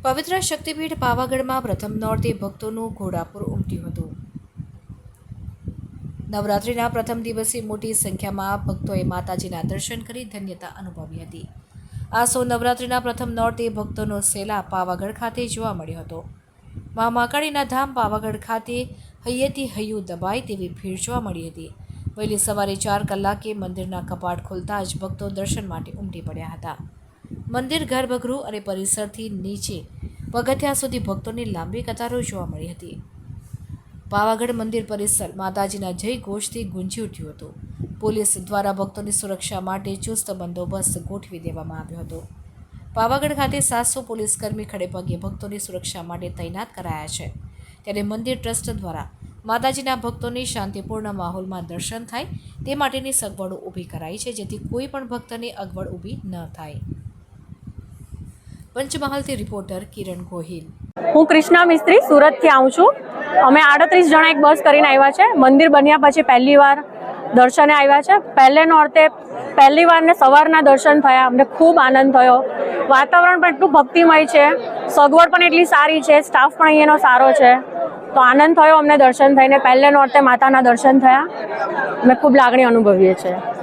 પવિત્ર શક્તિપીઠ પાવાગઢમાં પ્રથમ નોરતે ભક્તોનું ઘોડાપુર ઉમટ્યું હતું। નવરાત્રિના પ્રથમ દિવસે મોટી સંખ્યામાં ભક્તોએ માતાજીના દર્શન કરી ધન્યતા અનુભવી હતી। આસો નવરાત્રિના પ્રથમ નોરતે ભક્તોનો સેલાબ પાવાગઢ ખાતે જોવા મળ્યો હતો। મા મહાકાળીના ધામ પાવાગઢ ખાતે હૈયેથી હૈયું દબાય તેવી ભીડ જોવા મળી હતી। વહેલી સવારે 4 કલાકે મંદિરના કપાટ ખુલતા જ ભક્તો દર્શન માટે ઉમટી પડ્યા હતા। મંદિર ગર્ભગૃહ અને પરિસરથી નીચે પગથિયા સુધી ભક્તોની લાંબી કતારો જોવા મળી હતી। પાવાગઢ મંદિર પરિસર માતાજીના જય ઘોષથી ગુંજી ઉઠ્યું હતું। પોલીસ દ્વારા ભક્તોની સુરક્ષા માટે ચુસ્ત બંદોબસ્ત ગોઠવી દેવામાં આવ્યો હતો। પાવાગઢ ખાતે 700 પોલીસકર્મી ખડેપગે ભક્તોની સુરક્ષા માટે તૈનાત કરાયા છે। ત્યારે મંદિર ટ્રસ્ટ દ્વારા માતાજીના ભક્તોની શાંતિપૂર્ણ માહોલમાં દર્શન થાય તે માટેની સગવડો ઊભી કરાઈ છે, જેથી કોઈ પણ ભક્તને અગવડ ઊભી ન થાય। પંચમહાલથી રિપોર્ટર કિરણ ગોહિલ। હું કૃષ્ણા મિસ્ત્રી સુરતથી આવું છું। અમે 38 જણા એક બસ કરીને આવ્યા છે। મંદિર બન્યા પછી પહેલી વાર દર્શને આવ્યા છે। પહેલે નોરતે પહેલી વાર ને સવારના દર્શન થયા, અમને ખૂબ આનંદ થયો। વાતાવરણ પણ એટલું ભક્તિમય છે, સગવડ પણ એટલી સારી છે, સ્ટાફ પણ અહીંયાનો સારો છે, તો આનંદ થયો અમને દર્શન થઈને। પહેલે નોરતે માતાના દર્શન થયા, અમે ખૂબ લાગણી અનુભવીએ છીએ।